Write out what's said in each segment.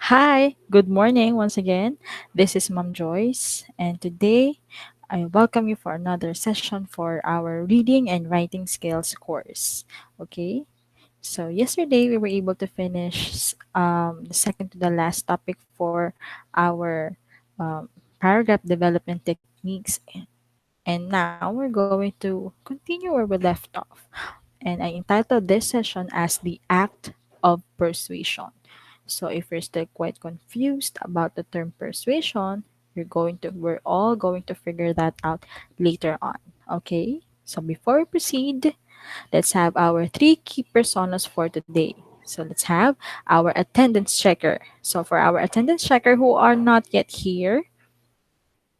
Hi, good morning once again. This is Mom Joyce, and today I welcome you for another session for our reading and writing skills course. Okay, so yesterday we were able to finish the second to the last topic for our paragraph development techniques, and now we're going to continue where we left off. And I entitled this session as the Act of Persuasion. So if you're still quite confused about the term persuasion, we're all going to figure that out later on. Okay? So before we proceed, let's have our three key personas for today. So let's have our attendance checker. So for our attendance checker who are not yet here,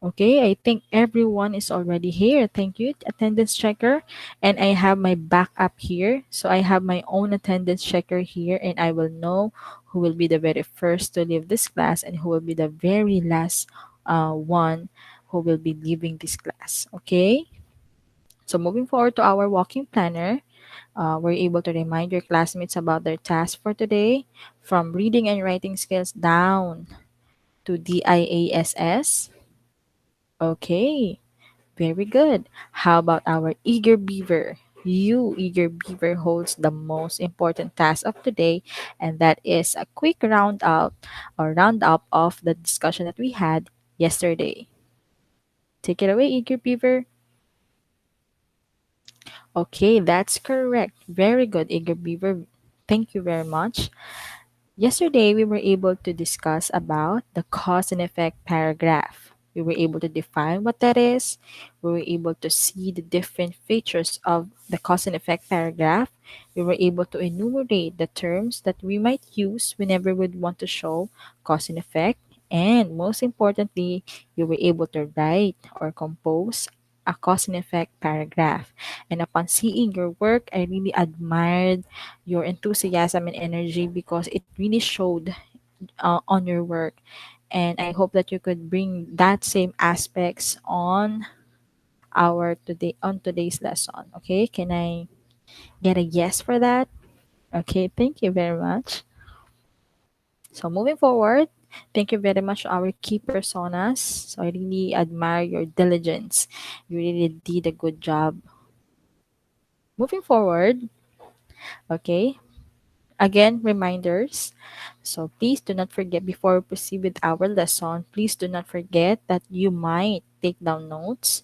okay, I think everyone is already here. Thank you, attendance checker. And I have my backup here. So I have my own attendance checker here, and I will know who will be the very first to leave this class and who will be the very last one who will be leaving this class. Okay? So moving forward to our walking planner, we're able to remind your classmates about their task for today, from reading and writing skills down to DIASS. Okay. Very good. How about our eager beaver? You, eager beaver, holds the most important task of today, and that is a quick roundup of the discussion that we had yesterday. Take it away, eager beaver. Okay, that's correct. Very good, eager beaver. Thank you very much. Yesterday, we were able to discuss about the cause and effect paragraph. We were able to define what that is. We were able to see the different features of the cause and effect paragraph. We were able to enumerate the terms that we might use whenever we'd want to show cause and effect. And most importantly, you were able to write or compose a cause and effect paragraph. And upon seeing your work, I really admired your enthusiasm and energy because it really showed on your work. And I hope that you could bring that same aspects on today's lesson. Okay, can I get a yes for that? Okay, thank you very much. So moving forward, thank you very much to our key personas. So I really admire your diligence. You really did a good job. Moving forward, okay, again, reminders. So please do not forget before we proceed with our lesson, please do not forget that you might take down notes.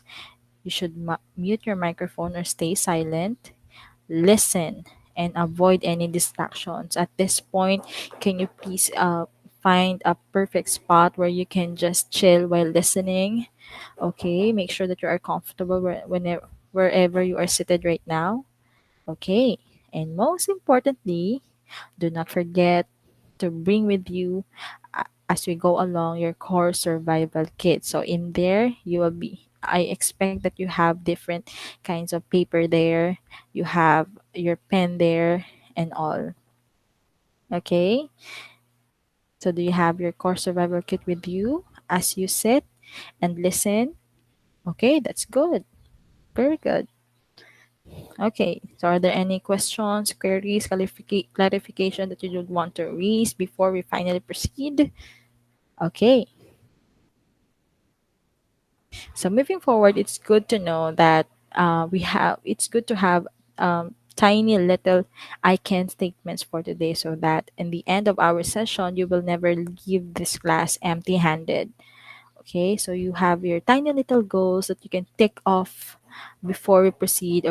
You should mute your microphone or stay silent. Listen and avoid any distractions. At this point, can you please find a perfect spot where you can just chill while listening? Okay, make sure that you are comfortable wherever you are seated right now. Okay, and most importantly, do not forget to bring with you as we go along your core survival kit. So in there, I expect that you have different kinds of paper there. You have your pen there and all. Okay? So do you have your core survival kit with you as you sit and listen? Okay, that's good. Very good. Okay, so are there any questions, queries, clarification that you would want to raise before we finally proceed? Okay, so moving forward, it's good to know that it's good to have tiny little I can statements for today so that in the end of our session, you will never leave this class empty handed. Okay, so you have your tiny little goals that you can tick off before you proceed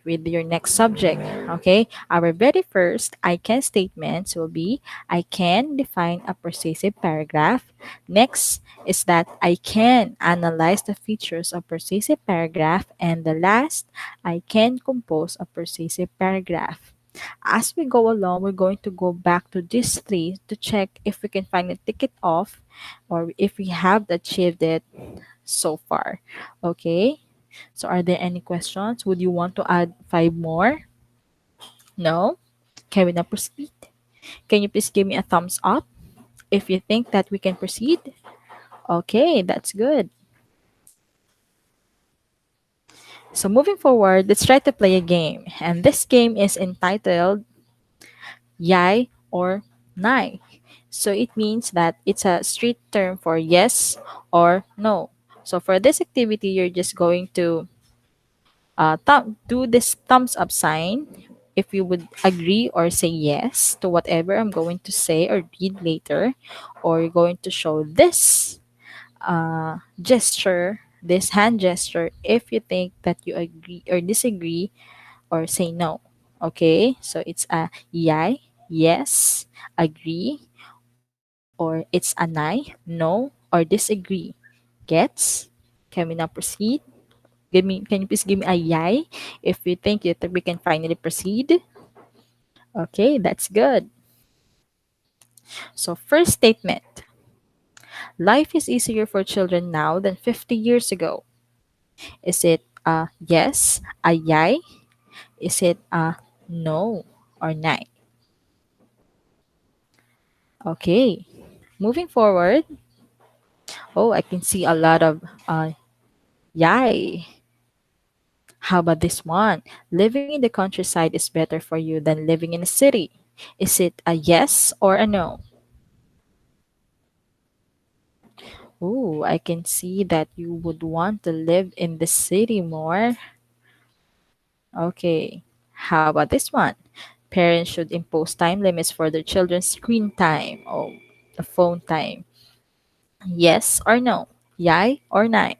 with your next subject. Okay, our very first I can statements will be I can define a persuasive paragraph. Next is that I can analyze the features of persuasive paragraph, and the last I can compose a persuasive paragraph. As we go along, we're going to go back to these three to check if we can finally tick it off or if we have achieved it so far. Okay? So, are there any questions? Would you want to add five more? No? Can we now proceed? Can you please give me a thumbs up if you think that we can proceed? Okay, that's good. So, moving forward, let's try to play a game. And this game is entitled Yay or Nay. So it means that it's a street term for yes or no. So for this activity, you're just going to do this thumbs up sign if you would agree or say yes to whatever I'm going to say or read later, or you're going to show this gesture, this hand gesture, if you think that you agree or disagree or say no. Okay, so it's a yay, yes, agree, or it's a nay, no, or disagree. Gets? Can we now proceed? Can you please give me a yay if you think that we can finally proceed? Okay, that's good. So first statement: life is easier for children now than 50 years ago. Is it a yes, a yay? Is it a no or nay? Okay. Moving forward. Oh, I can see a lot of yay. How about this one? Living in the countryside is better for you than living in a city. Is it a yes or a no? Oh, I can see that you would want to live in the city more. Okay. How about this one? Parents should impose time limits for their children's screen time. Oh, the phone time. Yes or no? Yay or nay?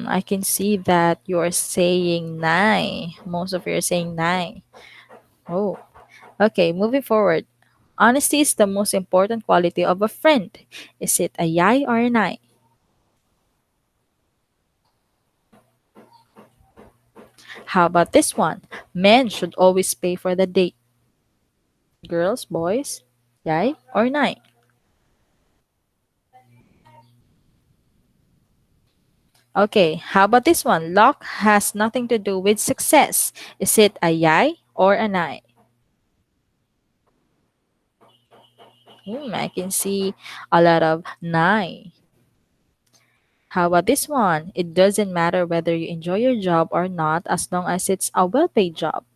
I can see that you're saying nay. Most of you are saying nay. Oh, okay. Moving forward. Honesty is the most important quality of a friend. Is it a yay or a nay? How about this one? Men should always pay for the date. Girls, boys, yay or nay? Okay, how about this one? Luck has nothing to do with success. Is it a yay or a nay? I can see a lot of nay. How about this one? It doesn't matter whether you enjoy your job or not as long as it's a well paid job.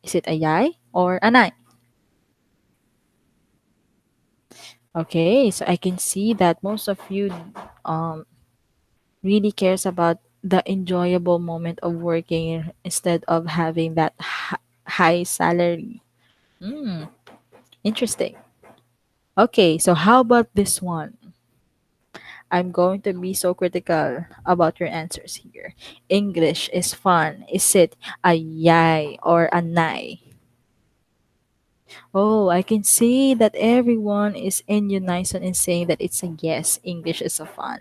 Is it a yay or a nay? Okay, so I can see that most of you um, really cares about the enjoyable moment of working instead of having that high salary. Hmm, interesting. Okay, so how about this one? I'm going to be so critical about your answers here. English is fun. Is it a yay or a nay? Oh, I can see that everyone is in unison in saying that it's a yes. English is a fun.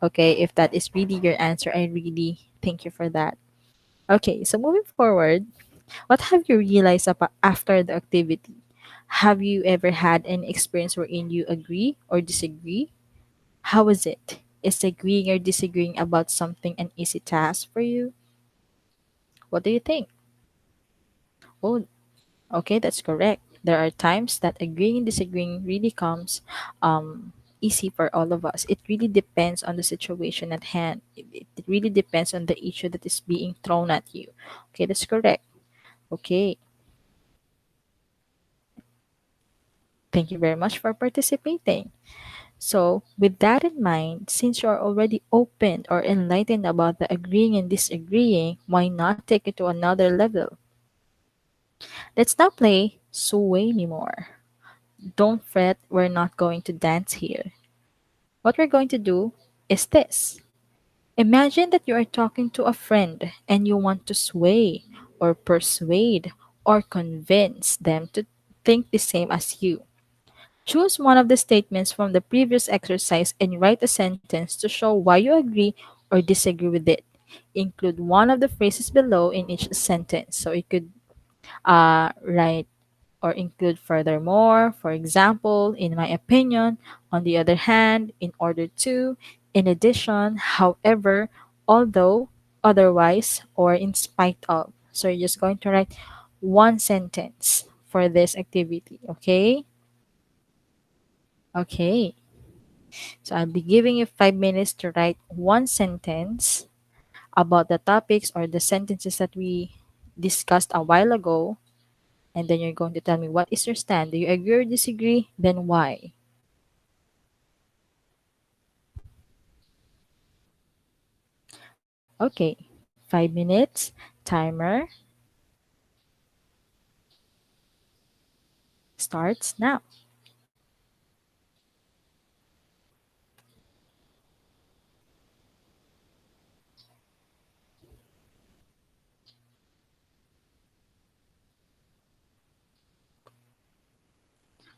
Okay, if that is really your answer, I really thank you for that. Okay, so moving forward, what have you realized about after the activity? Have you ever had an experience wherein you agree or disagree? How was it? Is agreeing or disagreeing about something an easy task for you? What do you think? Oh, okay, that's correct. There are times that agreeing and disagreeing really comes easy for all of us. It really depends on the situation at hand. It really depends on the issue that is being thrown at you. Okay, that's correct. Okay, thank you very much for participating. So, with that in mind, since you are already open or enlightened about the agreeing and disagreeing, why not take it to another level? Let's now play Sway Me More. Don't fret, we're not going to dance here. What we're going to do is this. Imagine that you are talking to a friend and you want to sway or persuade or convince them to think the same as you. Choose one of the statements from the previous exercise and write a sentence to show why you agree or disagree with it. Include one of the phrases below in each sentence. So you could write or include furthermore, for example, in my opinion, on the other hand, in order to, in addition, however, although, otherwise, or in spite of. So you're just going to write one sentence for this activity, okay? Okay. So I'll be giving you 5 minutes to write one sentence about the topics or the sentences that we discussed a while ago. And then you're going to tell me what is your stand. Do you agree or disagree? Then why? Okay, 5 minutes. Timer starts now.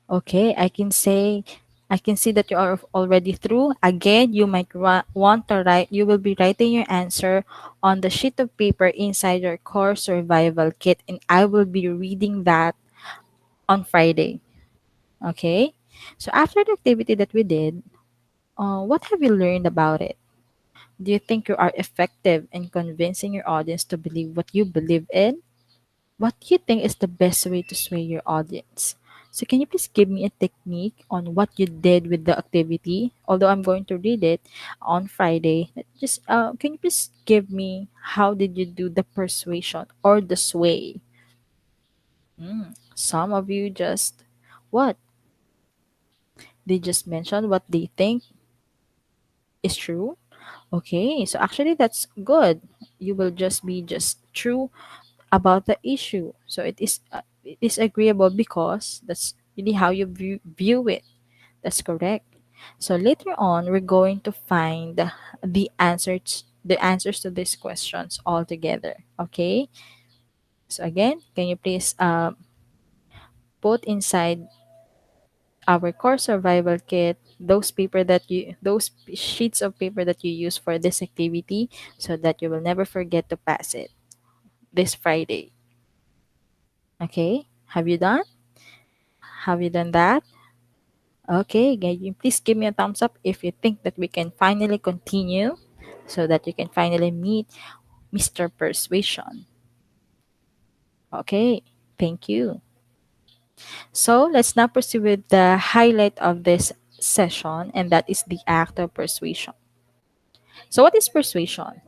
Okay, I can see that you are already through. Again, you might want to write, you will be writing your answer on the sheet of paper inside your core survival kit, and I will be reading that on Friday. Okay? So after the activity that we did, what have you learned about it? Do you think you are effective in convincing your audience to believe what you believe in? What do you think is the best way to sway your audience? So can you please give me a technique on what you did with the activity? Although I'm going to read it on Friday, just can you please give me how did you do the persuasion or the sway? Some of you just what? They just mention what they think is true. Okay, so actually that's good. You will just be just true about the issue. So it is agreeable because that's really how you view it. That's correct. So later on, we're going to find the answers to these questions all together. Okay. So again, can you please put inside our core survival kit those sheets of paper that you use for this activity so that you will never forget to pass it this Friday. Okay? Have you done that? Okay, can you please give me a thumbs up if you think that we can finally continue so that you can finally meet Mr. Persuasion. Okay, thank you. So let's now proceed with the highlight of this session, and that is the act of persuasion. So, what is persuasion?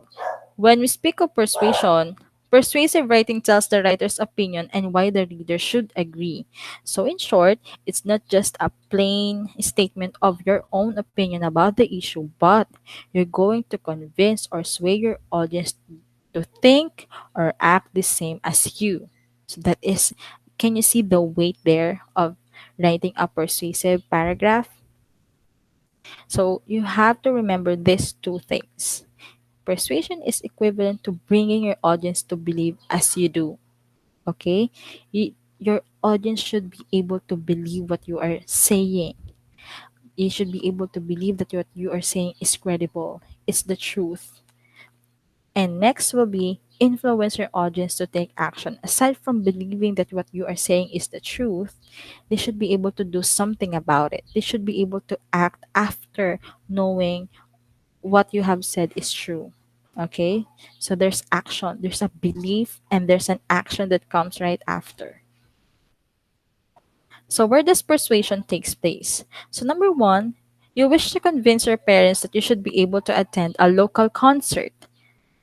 When we speak of persuasion, persuasive writing tells the writer's opinion and why the reader should agree. So, in short, it's not just a plain statement of your own opinion about the issue, but you're going to convince or sway your audience to think or act the same as you. So, that is, can you see the weight there of writing a persuasive paragraph? So, you have to remember these two things. Persuasion is equivalent to bringing your audience to believe as you do. Okay? Your audience should be able to believe what you are saying. You should be able to believe that what you are saying is credible. It's the truth. And next will be influence your audience to take action. Aside from believing that what you are saying is the truth, they should be able to do something about it. They should be able to act after knowing what you have said is true. Okay? So there's action, there's a belief, and there's an action that comes right after. So where does persuasion takes place? So number one, you wish to convince your parents that you should be able to attend a local concert.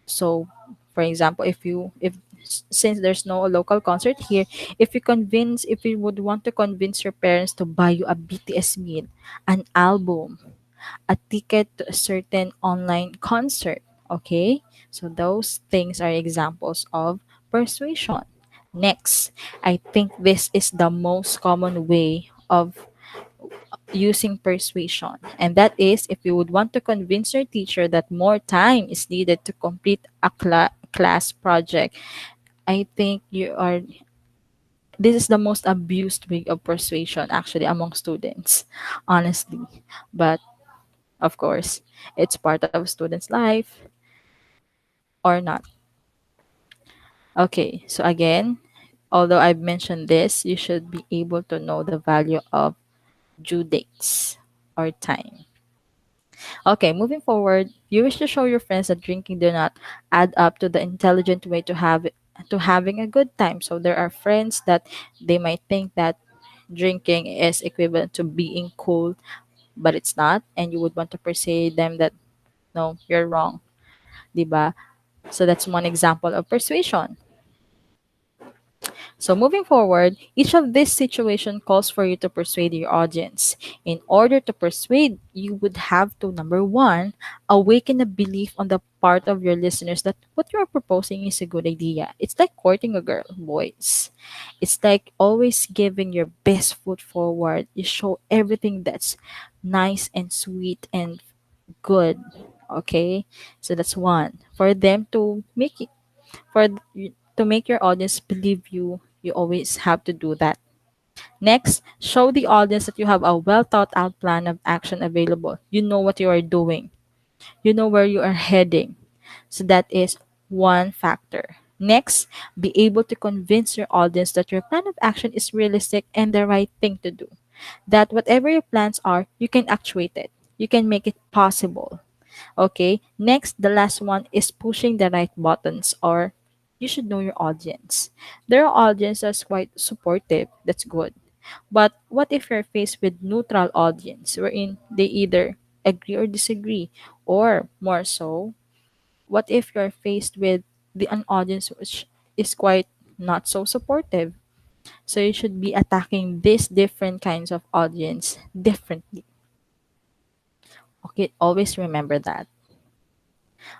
So for example, if since there's no local concert here, if you would want to convince your parents to buy you a BTS meal, an album, a ticket to a certain online concert. Okay? So those things are examples of persuasion. Next, I think this is the most common way of using persuasion. And that is if you would want to convince your teacher that more time is needed to complete a class project. I think this is the most abused way of persuasion actually among students, honestly. But of course, it's part of students' life or not. Okay, so again, although I've mentioned this, you should be able to know the value of due dates or time. Okay, moving forward, you wish to show your friends that drinking do not add up to the intelligent way to having a good time. So there are friends that they might think that drinking is equivalent to being cool, but it's not, and you would want to persuade them that no, you're wrong, 'di ba? So that's one example of persuasion. So moving forward, each of these situation calls for you to persuade your audience. In order to persuade, you would have to, number one, awaken a belief on the part of your listeners that what you are proposing is a good idea. It's like courting a girl, boys. It's like always giving your best foot forward. You show everything that's nice and sweet and good. Okay? So that's one. For them to make it to make your audience believe you, you always have to do that. Next, show the audience that you have a well thought out plan of action available. You know what you are doing. You know where you are heading. So that is one factor. Next, be able to convince your audience that your plan of action is realistic and the right thing to do. That whatever your plans are, you can actuate it. You can make it possible. Okay, next, the last one is pushing the right buttons, or you should know your audience. Their audience is quite supportive, that's good. But what if you're faced with neutral audience wherein they either agree or disagree? Or more so, what if you're faced with an audience which is quite not so supportive? So you should be attacking these different kinds of audience differently. Okay, always remember that.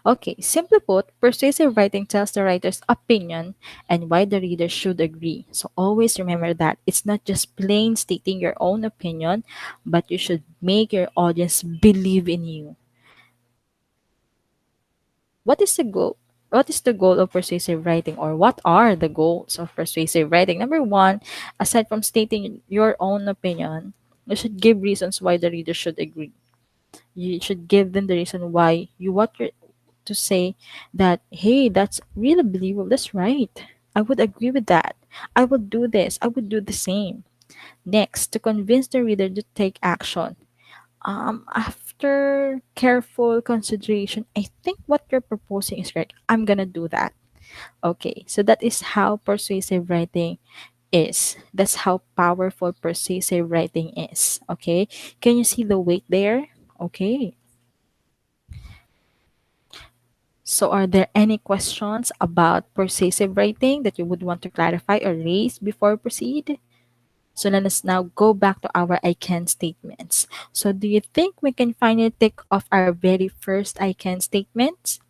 Okay, simply put, persuasive writing tells the writer's opinion and why the reader should agree. So always remember that it's not just plain stating your own opinion, but you should make your audience believe in you. What is the goal? What is the goal of persuasive writing, or what are the goals of persuasive writing? Number one, aside from stating your own opinion, you should give reasons why the reader should agree. You should give them the reason why you want your to say that, hey, that's really believable. That's right. I would agree with that. I would do this. I would do the same. Next, to convince the reader to take action. After careful consideration, I think what you're proposing is right. I'm gonna do that. Okay, so that is how persuasive writing is. That's how powerful persuasive writing is. Okay, can you see the weight there? Okay. So, are there any questions about persuasive writing that you would want to clarify or raise before we proceed? So, let us now go back to our I can statements. So, do you think we can finally tick off our very first I can statement?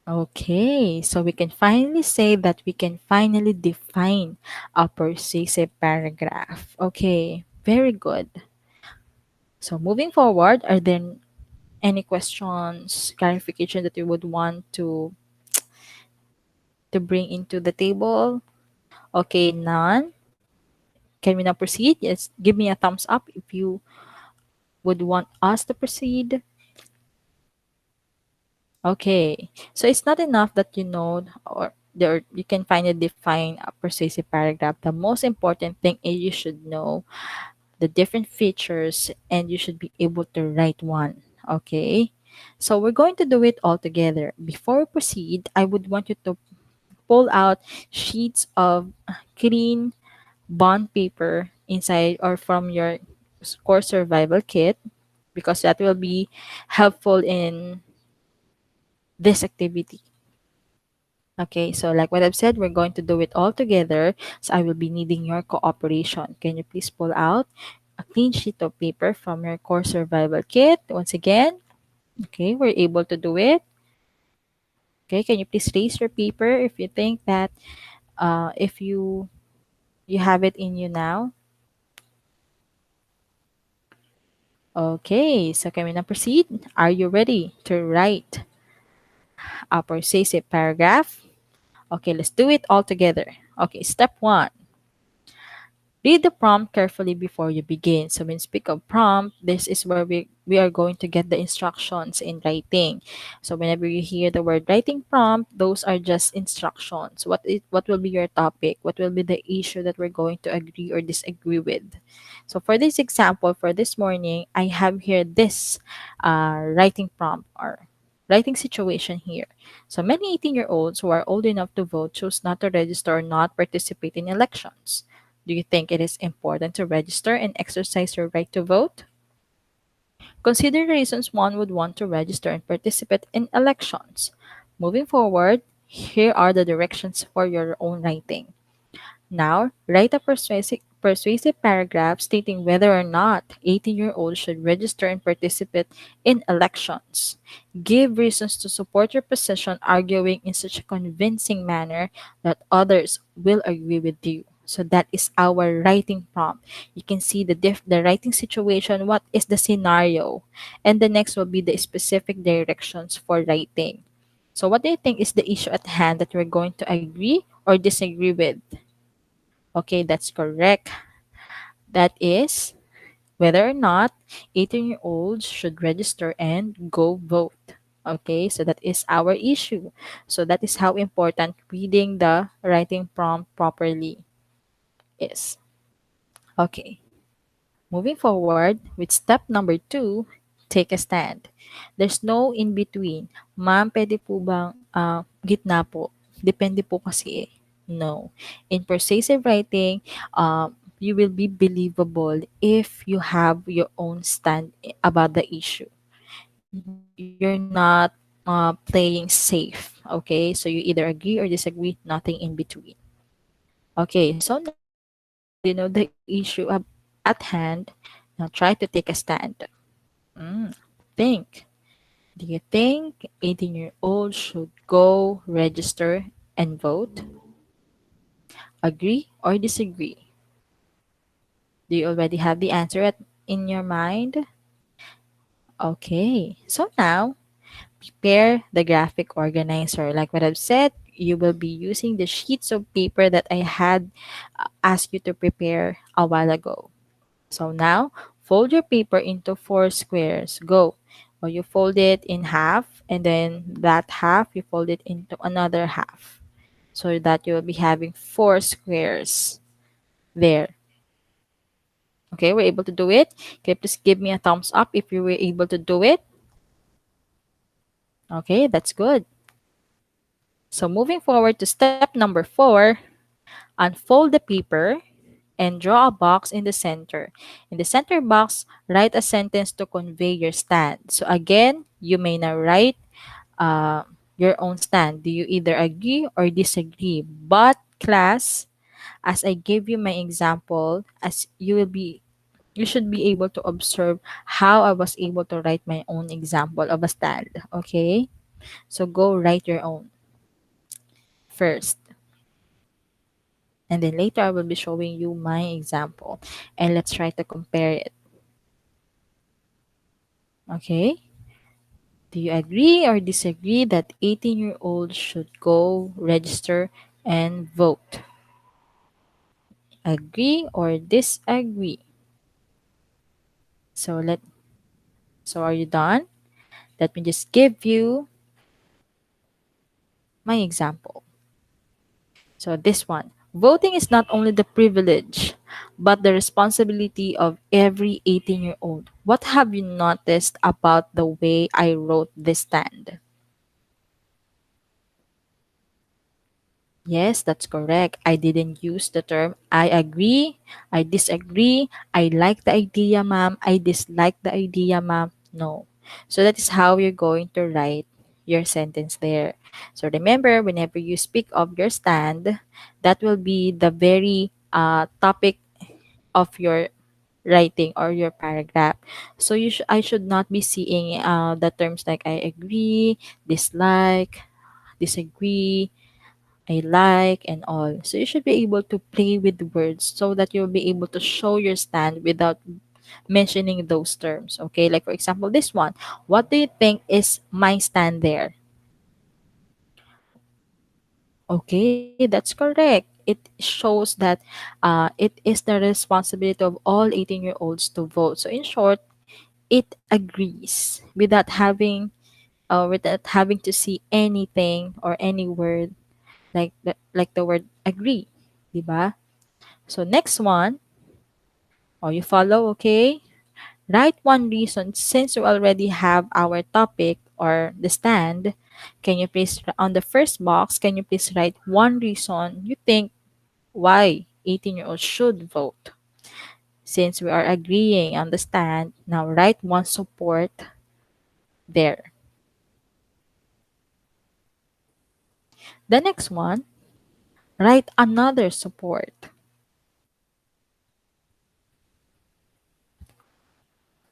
Okay, so we can finally say that we can finally define a persuasive paragraph. Okay, very good. So, moving forward, are there any questions, clarification that you would want to bring into the table? Okay, none. Can we now proceed? Yes, give me a thumbs up if you would want us to proceed. Okay, so it's not enough that you know or there you can finally define a persuasive paragraph. The most important thing is you should know the different features and you should be able to write one. Okay, so we're going to do it all together. Before we proceed, I would want you to pull out sheets of clean bond paper inside or from your course survival kit because that will be helpful in this activity. Okay, so like what I've said, we're going to do it all together. So I will be needing your cooperation. Can you please pull out a clean sheet of paper from your course survival kit? Once again, okay, we're able to do it. Okay, can you please raise your paper if you think that if you have it in you now? Okay, so can we now proceed? Are you ready to write a persuasive paragraph? Okay, let's do it all together. Okay, step one. Read the prompt carefully before you begin. So when we speak of prompt, this is where we are going to get the instructions in writing. So whenever you hear the word writing prompt, those are just instructions. What will be your topic? What will be the issue that we're going to agree or disagree with? So for this example, for this morning, I have here this writing prompt or writing situation here. So many 18-year-olds who are old enough to vote choose not to register or not participate in elections. Do you think it is important to register and exercise your right to vote? Consider the reasons one would want to register and participate in elections. Moving forward, Here are the directions for your own writing. Now, write a persuasive paragraph stating whether or not 18-year-olds should register and participate in elections. Give reasons to support your position, arguing in such a convincing manner that others will agree with you. So that is our writing prompt. You can see the writing situation, what is the scenario, and the next will be the specific directions for writing. So what do you think is the issue at hand that we're going to agree or disagree with? Okay, that's correct. That is whether or not 18-year-olds should register and go vote. Okay, so that is our issue. So that is how important reading the writing prompt properly is. Okay, moving forward with step number 2, take a stand. There's no in between. Ma'am, pwede po bang gitna po? Depende po kasi eh. No. In persuasive writing, you will be believable if you have your own stand about the issue. You're not playing safe. Okay, so you either agree or disagree, nothing in between. Okay, so now that you know the issue at hand, now try to take a stand. Think. Do you think 18-year-olds should go register and vote? Agree or disagree? Do you already have the answer in your mind? Okay, so now prepare the graphic organizer. Like what I've said, you will be using the sheets of paper that I had asked you to prepare a while ago. So now, fold your paper into 4 squares. Go. Or you fold it in half, and then that half, you fold it into another half. So that you'll be having 4 squares there. Okay, we're able to do it. Can you please give me a thumbs up if you were able to do it? Okay, that's good. So moving forward to step number 4, unfold the paper and draw a box in the center. In the center box, write a sentence to convey your stand. So again, you may now write your own stand. Do you either agree or disagree? But class, as I gave you my example, as you should be able to observe how I was able to write my own example of a stand. Okay? So go write your own first. And then later I will be showing you my example. And let's try to compare it. Okay? Do you agree or disagree that 18-year-olds should go register and vote? Agree or disagree? So are you done? Let me just give you my example. So this one. Voting is not only the privilege, but the responsibility of every 18-year-old. What have you noticed about the way I wrote this stand? Yes, that's correct. I didn't use the term I agree, I disagree, I like the idea, ma'am, I dislike the idea, ma'am. No. So that is how you're going to write your sentence there. So remember, whenever you speak of your stand, that will be the very topic of your writing or your paragraph. So I should not be seeing the terms like I agree, dislike, disagree, I like, and all. So you should be able to play with words so that you'll be able to show your stand without mentioning those terms. Okay, like for example, this one. What do you think is my stand there? Okay, that's correct. It shows that it is the responsibility of all 18-year-olds to vote. So in short, it agrees without having to see anything or any word like the word agree, 'di ba? So next one, you follow, okay? Write one reason since we already have our topic or the stand. Can you please on the first box, can you please write one reason you think why 18-year-olds should vote? Since we are agreeing on the stand, now write one support there. The next one, write another support.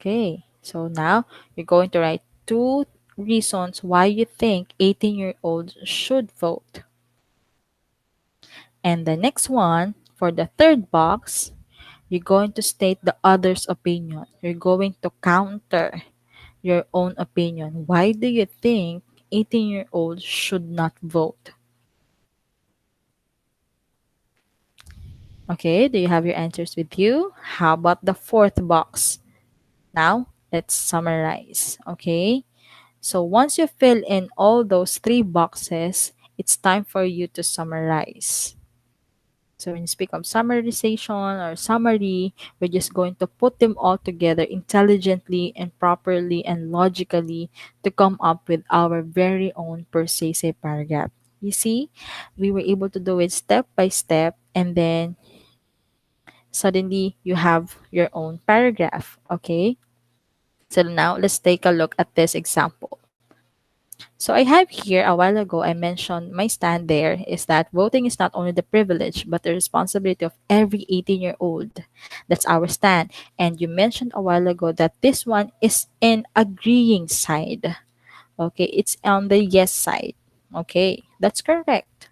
Okay, so now you're going to write two reasons why you think 18-year-olds should vote. And the next one, for the third box, you're going to state the other's opinion. You're going to counter your own opinion. Why do you think 18-year-olds should not vote? Okay, do you have your answers with you? How about the fourth box? Now, let's summarize. Okay, so once you fill in all those three boxes, it's time for you to summarize. So when you speak of summarization or summary, we're just going to put them all together intelligently and properly and logically to come up with our very own persuasive paragraph. You see, we were able to do it step by step, and then suddenly you have your own paragraph. Okay, so now let's take a look at this example. So I have here a while ago, I mentioned my stand there is that voting is not only the privilege but the responsibility of every 18-year-old. That's our stand. And you mentioned a while ago that this one is in agreeing side. Okay, it's on the yes side. Okay, that's correct.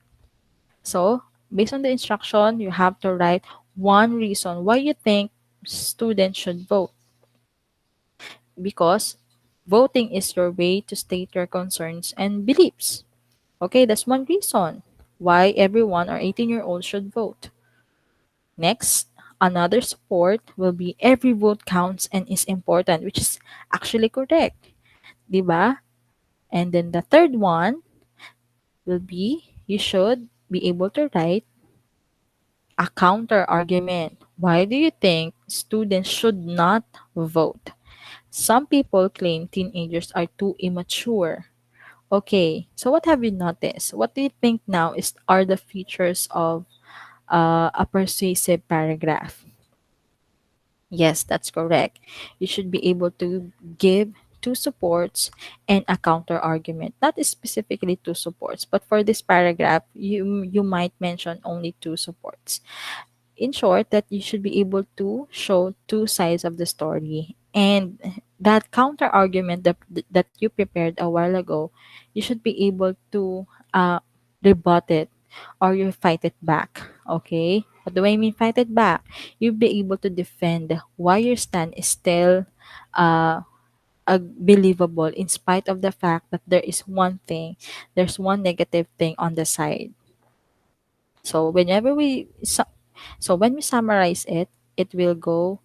So based on the instruction, you have to write one reason why you think students should vote, because voting is your way to state your concerns and beliefs. Okay, that's one reason why everyone or 18-year-old should vote. Next, another support will be every vote counts and is important, which is actually correct, diba? And then the third one will be you should be able to write a counter argument. Why do you think students should not vote? Some people claim teenagers are too immature. Okay, so what have you noticed? What do you think now is are the features of a persuasive paragraph? Yes, that's correct. You should be able to give two supports and a counter argument. Not specifically two supports, but for this paragraph, you might mention only two supports. In short, that you should be able to show two sides of the story, and that counter argument that you prepared a while ago, you should be able to rebut it, or you fight it back. Okay, what do I mean fight it back? You'll be able to defend why your stand is still uh believable in spite of the fact that there's one negative thing on the side. So when we summarize it, it will go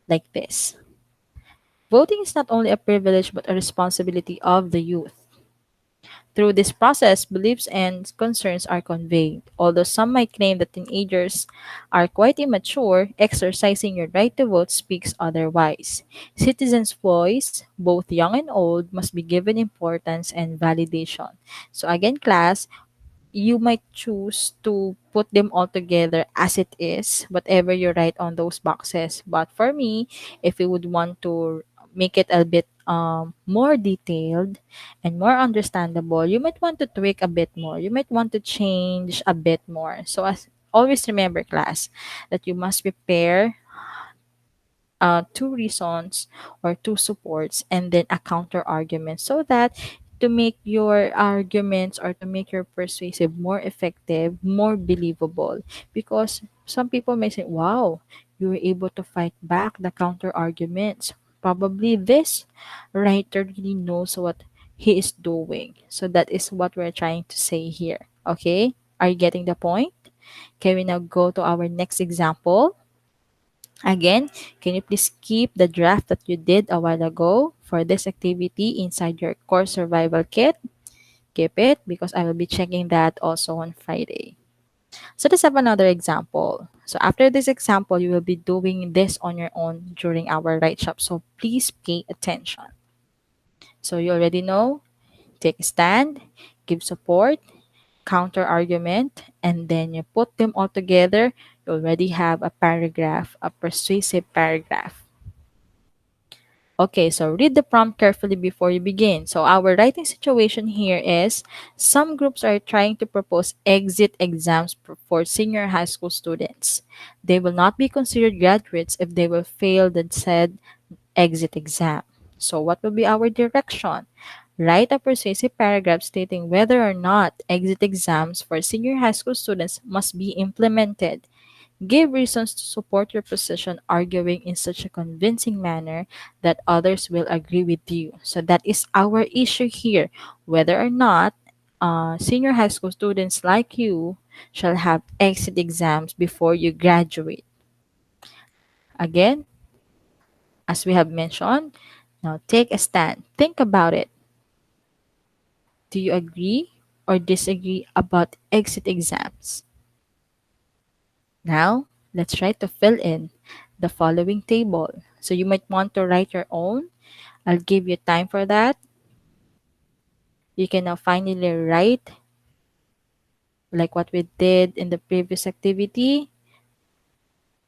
like this. Voting is not only a privilege but a responsibility of the youth. Through this process, beliefs and concerns are conveyed. Although some might claim that teenagers are quite immature, exercising your right to vote speaks otherwise. Citizens' voice, both young and old, must be given importance and validation. So again, class, you might choose to put them all together as it is, whatever you write on those boxes. But for me, if you would want to make it a bit more detailed and more understandable, you might want to tweak a bit more. You might want to change a bit more. So as always remember, class, that you must prepare two reasons or two supports and then a counter argument, so that to make your arguments or to make your persuasive more effective, more believable. Because some people may say, wow, you were able to fight back the counter arguments. Probably this writer really knows what he is doing. So that is what we're trying to say here. Okay? Are you getting the point? Can we now go to our next example? Again, can you please keep the draft that you did a while ago for this activity inside your core survival kit? Keep it because I will be checking that also on Friday. So let's have another example. So after this example, you will be doing this on your own during our write shop. So please pay attention. So you already know, take a stand, give support, counter argument, and then you put them all together. You already have a paragraph, a persuasive paragraph. Okay, so read the prompt carefully before you begin. So our writing situation here is some groups are trying to propose exit exams for senior high school students. They will not be considered graduates if they will fail the said exit exam. So what will be our direction? Write a persuasive paragraph stating whether or not exit exams for senior high school students must be implemented. Give reasons to support your position, arguing in such a convincing manner that others will agree with you. So that is our issue here. Whether or not senior high school students like you shall have exit exams before you graduate. Again, as we have mentioned, now take a stand. Think about it. Do you agree or disagree about exit exams? Now, let's try to fill in the following table. So you might want to write your own. I'll give you time for that. You can now finally write like what we did in the previous activity.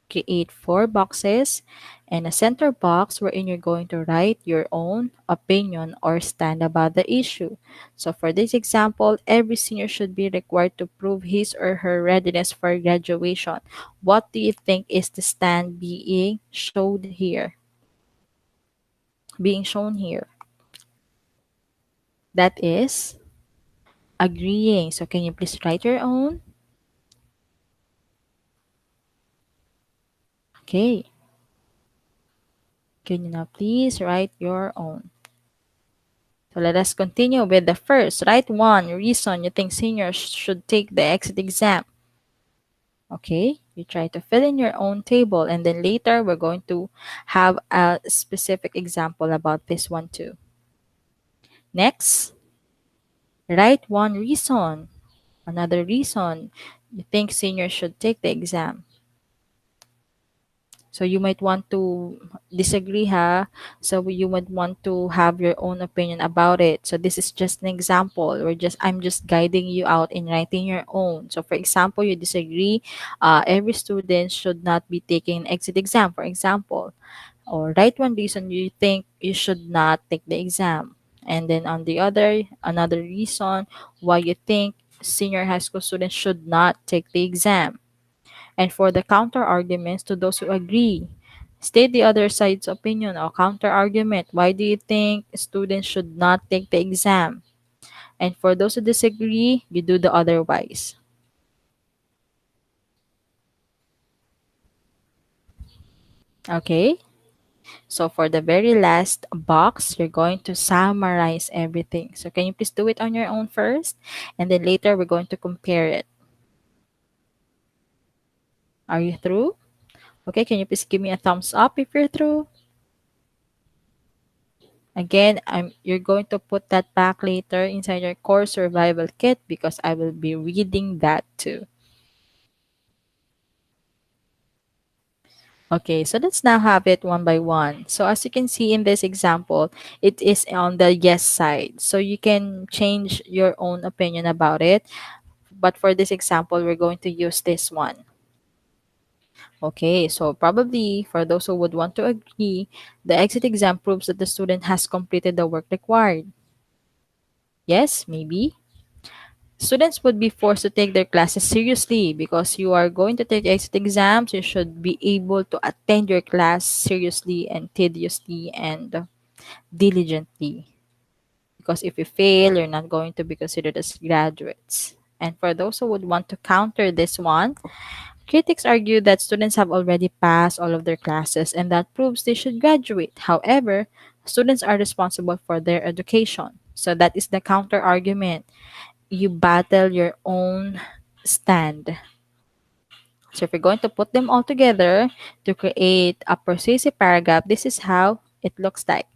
Create four boxes and a center box wherein you're going to write your own opinion or stand about the issue. So for this example, every senior should be required to prove his or her readiness for graduation. What do you think is the stand being showed here? Being shown here. That is agreeing. So can you please write your own? Okay. Can you now please write your own? So let us continue with the first. Write one reason you think seniors should take the exit exam. Okay, you try to fill in your own table and then later we're going to have a specific example about this one too. Next, write one reason, another reason you think seniors should take the exam. So you might want to disagree, ha? So you would want to have your own opinion about it. So this is just an example. I'm just guiding you out in writing your own. So for example, you disagree. Every student should not be taking an exit exam, for example. Or write one reason you think you should not take the exam. And then on the other, another reason why you think senior high school students should not take the exam. And for the counter arguments to those who agree, state the other side's opinion or counter argument. Why do you think students should not take the exam? And for those who disagree, you do the otherwise. Okay? So for the very last box, you're going to summarize everything. So can you please do it on your own first? And then later we're going to compare it. Are you through? Okay, can you please give me a thumbs up if you're through? Again, you're going to put that back later inside your core survival kit because I will be reading that too. Okay, so let's now have it one by one. So as you can see in this example, it is on the yes side. So you can change your own opinion about it. But for this example, we're going to use this one. Okay, so probably for those who would want to agree, the exit exam proves that the student has completed the work required. Yes, maybe. Students would be forced to take their classes seriously because you are going to take exit exams. You should be able to attend your class seriously and tediously and diligently. Because if you fail, you're not going to be considered as graduates. And for those who would want to counter this one, critics argue that students have already passed all of their classes and that proves they should graduate. However, students are responsible for their education. So that is the counter argument. You battle your own stand. So if you're going to put them all together to create a persuasive paragraph, this is how it looks like.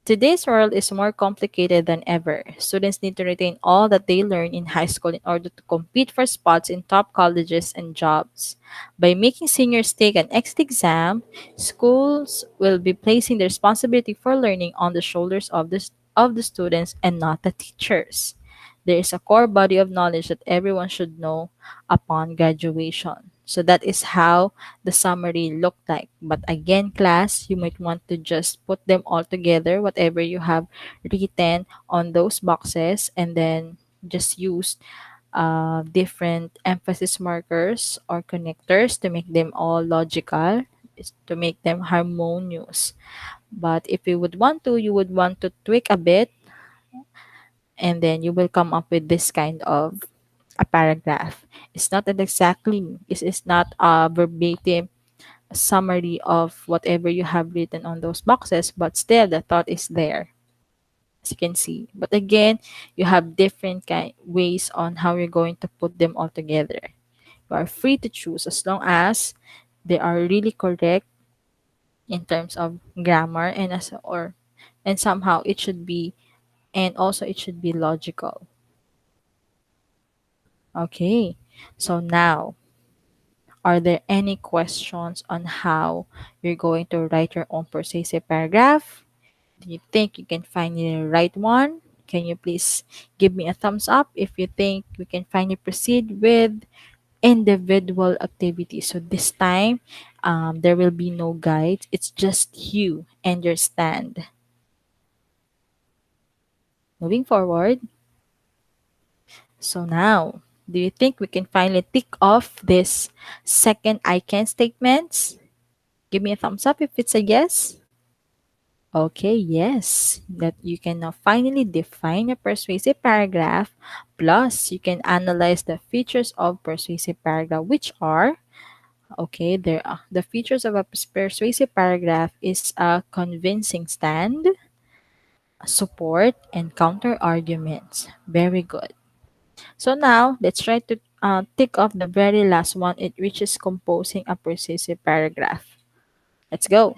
Today's world is more complicated than ever. Students need to retain all that they learn in high school in order to compete for spots in top colleges and jobs. By making seniors take an exit exam, schools will be placing the responsibility for learning on the shoulders of the students and not the teachers. There is a core body of knowledge that everyone should know upon graduation. So that is how the summary looked like. But again, class, you might want to just put them all together, whatever you have written on those boxes, and then just use different emphasis markers or connectors to make them all logical, to make them harmonious. But if you would want to, you would want to tweak a bit, and then you will come up with this kind of a paragraph. It's not an exactly, it's not a verbatim summary of whatever you have written on those boxes, but still the thought is there, as you can see. But again, you have different ways on how you're going to put them all together. You are free to choose as long as they are really correct in terms of grammar and somehow it should be, and also it should be logical. Okay. So now, are there any questions on how you're going to write your own persuasive paragraph? Do you think you can finally write one? Can you please give me a thumbs up if you think we can finally proceed with individual activities? So this time, there will be no guides. It's just you and your stand. Moving forward. So now, do you think we can finally tick off this second I can statements? Give me a thumbs up if it's a yes. Okay, yes, that you can now finally define a persuasive paragraph. Plus, you can analyze the features of persuasive paragraph, which are, okay, there are the features of a persuasive paragraph is a convincing stand, support, and counter arguments. Very good. So now, let's try to tick off the very last one, which is composing a persuasive paragraph. Let's go.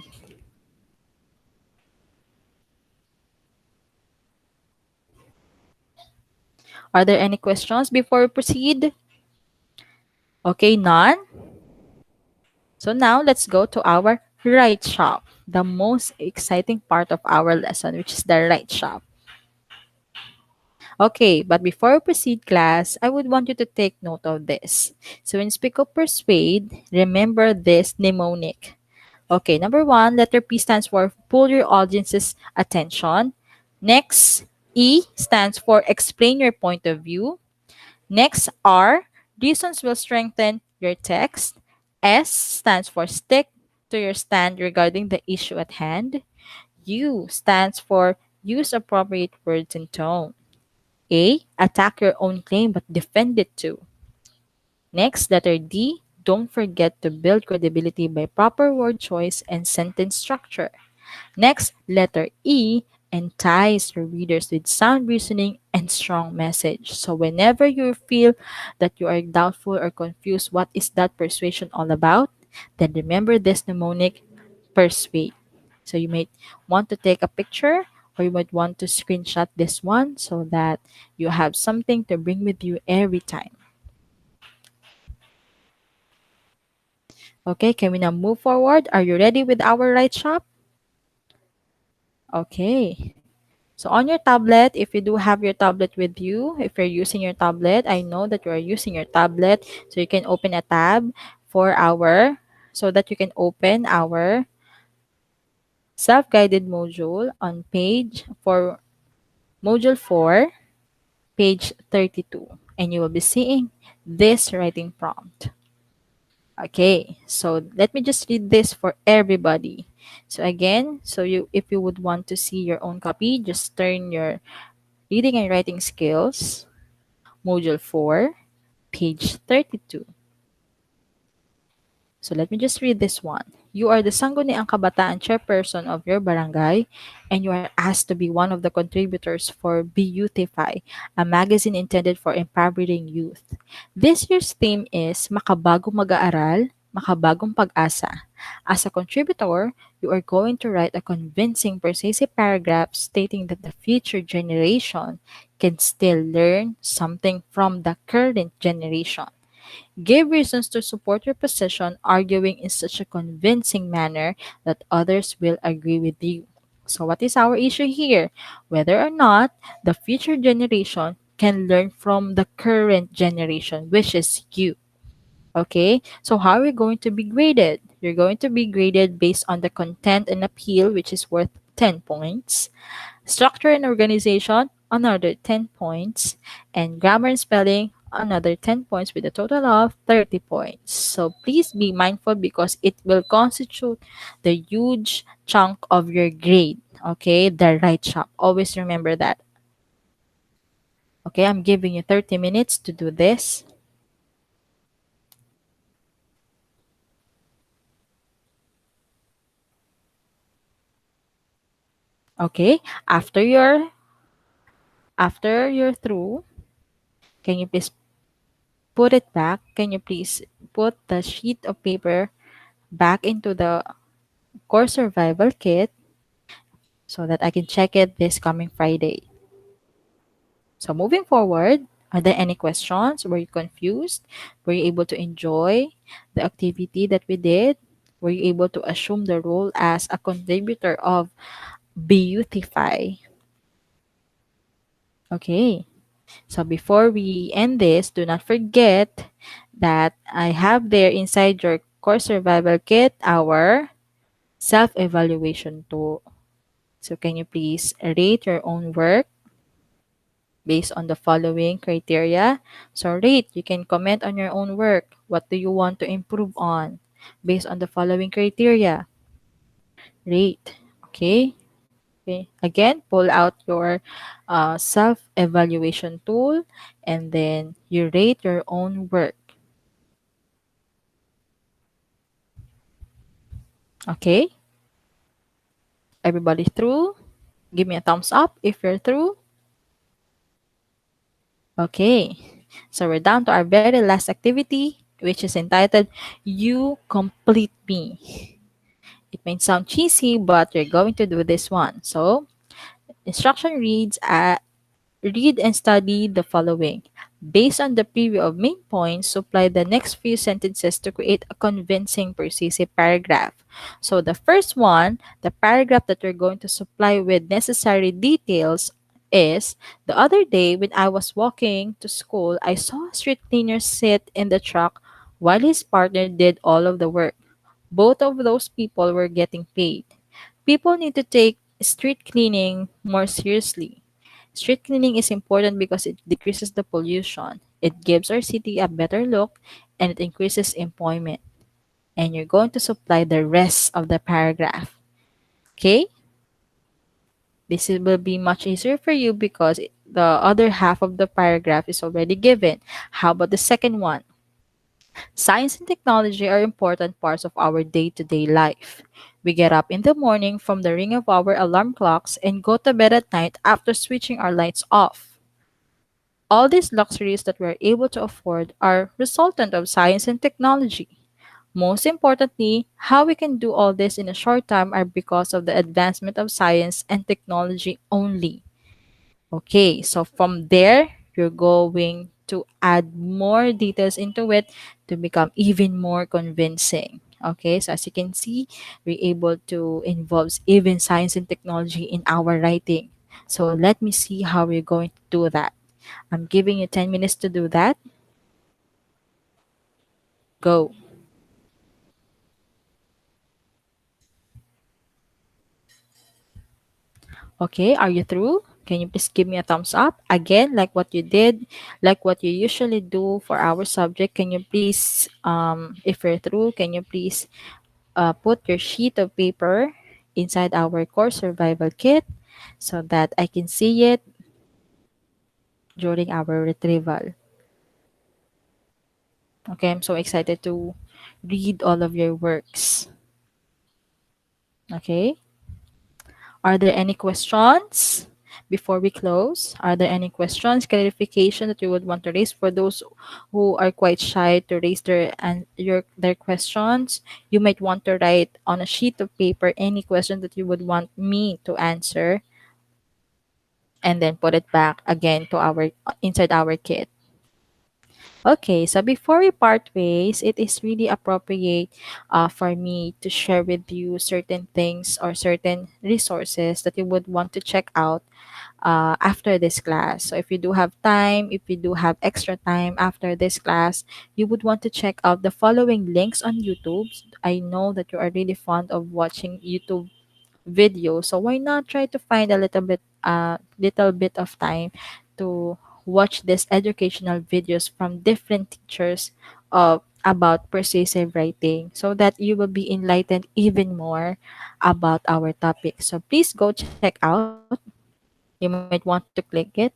Are there any questions before we proceed? Okay, none. So now let's go to our right shop, the most exciting part of our lesson, which is the right shop. Okay, but before we proceed, class, I would want you to take note of this. So when you speak of persuade, remember this mnemonic. Okay, number one, letter P stands for pull your audience's attention. Next, E stands for explain your point of view. Next, R, reasons will strengthen your text. S stands for stick to your stand regarding the issue at hand. U stands for use appropriate words and tone. A, attack your own claim but defend it too. Next, letter D, don't forget to build credibility by proper word choice and sentence structure. Next, letter E, entice your readers with sound reasoning and strong message. So whenever you feel that you are doubtful or confused what is that persuasion all about, then remember this mnemonic, persuade. So you might want to take a picture or you might want to screenshot this one so that you have something to bring with you every time. Okay, can we now move forward? Are you ready with our right shop? Okay. So on your tablet, if you do have your tablet with you, if you're using your tablet, I know that you are using your tablet, so you can open a tab for so that you can open our self-guided module on for module 4, page 32, and you will be seeing this writing prompt. Okay, so let me just read this for everybody. So again, if you would want to see your own copy, just turn your reading and writing skills, module 4, page 32. So let me just read this one. You are the Sangguniang Kabataan chairperson of your barangay, and you are asked to be one of the contributors for Beautify, a magazine intended for empowering youth. This year's theme is Makabagong Mag-aaral, Makabagong Pag-asa. As a contributor, you are going to write a convincing, persuasive paragraph stating that the future generation can still learn something from the current generation. Give reasons to support your position, arguing in such a convincing manner that others will agree with you. So, what is our issue here? Whether or not the future generation can learn from the current generation, which is you. Okay, so how are we going to be graded? You're going to be graded based on the content and appeal, which is worth 10 points. Structure and organization, another 10 points. And grammar and spelling, another 10 points with a total of 30 points. So please be mindful because it will constitute the huge chunk of your grade. Okay, the right shop. Always remember that. Okay, I'm giving you 30 minutes to do this. Okay, after you're through, can you please put it back? Can you please put the sheet of paper back into the core survival kit so that I can check it this coming Friday? So moving forward, are there any questions? Were you confused? Were you able to enjoy the activity that we did? Were you able to assume the role as a contributor of Beautify? Okay. So before we end this, do not forget that I have there inside your core survival kit our self-evaluation tool. So can you please rate your own work based on the following criteria? So rate, you can comment on your own work. What do you want to improve on based on the following criteria? Rate. Okay. Okay. Again, pull out your self-evaluation tool and then you rate your own work. Okay. Everybody through? Give me a thumbs up if you're through. Okay. So we're down to our very last activity, which is entitled You Complete Me. It may sound cheesy, but you're going to do this one. So, instruction reads, read and study the following. Based on the preview of main points, supply the next few sentences to create a convincing, persuasive paragraph. So the first one, the paragraph that you're going to supply with necessary details is, the other day when I was walking to school, I saw a street cleaner sit in the truck while his partner did all of the work. Both of those people were getting paid. People need to take street cleaning more seriously. Street cleaning is important because it decreases the pollution, it gives our city a better look, and it increases employment. And you're going to supply the rest of the paragraph. Okay? Will be much easier for you because the other half of the paragraph is already given. How about the second one? Science and technology are important parts of our day to day life. We get up in the morning from the ring of our alarm clocks and go to bed at night after switching our lights off. All these luxuries that we're able to afford are resultant of science and technology. Most importantly, how we can do all this in a short time are because of the advancement of science and technology only. Okay, so from there, you're going to add more details into it to become even more convincing. Okay, so as you can see, we're able to involve even science and technology in our writing. So let me see how we're going to do that. I'm giving you 10 minutes to do that. Go. Okay, are you through? Can you please give me a thumbs up? Again, like what you did, like what you usually do for our subject, can you please, if you're through, can you please put your sheet of paper inside our core survival kit so that I can see it during our retrieval. Okay, I'm so excited to read all of your works. Okay. Are there any questions before we close? Are there any questions, clarification that you would want to raise for those who are quite shy to raise their questions? You might want to write on a sheet of paper any question that you would want me to answer and then put it back again to our inside our kit. Okay, so before we part ways, it is really appropriate for me to share with you certain things or certain resources that you would want to check out after this class. So if you do have time, if you do have extra time after this class, you would want to check out the following links on YouTube. I know that you are really fond of watching YouTube video. So why not try to find a little bit of time to watch these educational videos from different teachers about persuasive writing so that you will be enlightened even more about our topic. So please go check out. You might want to click it.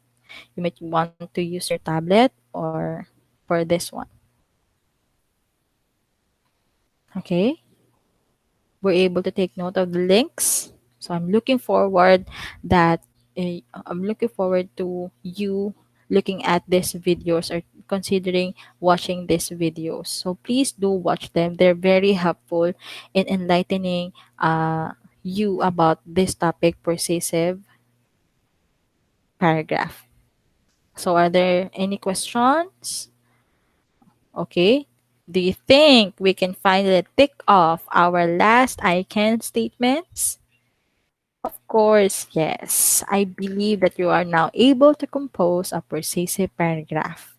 You might want to use your tablet or for this one. Okay? Were able to take note of the links. So I'm looking forward to you looking at these videos or considering watching these videos. So please do watch them. They're very helpful in enlightening you about this topic, persuasive paragraph. So are there any questions? Okay. Do you think we can finally tick off our last I can statements? Of course, yes. I believe that you are now able to compose a persuasive paragraph.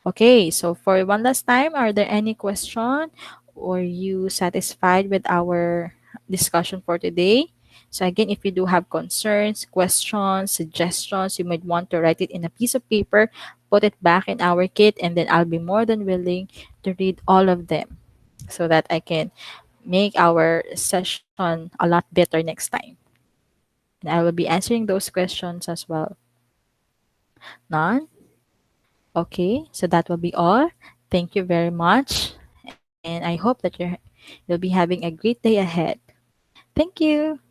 Okay, so for one last time, are there any question or you satisfied with our discussion for today? So again, if you do have concerns, questions, suggestions, you might want to write it in a piece of paper, put it back in our kit, and then I'll be more than willing to read all of them so that I can make our session a lot better next time. And I will be answering those questions as well. None? Okay, so that will be all. Thank you very much. And I hope that you'll be having a great day ahead. Thank you.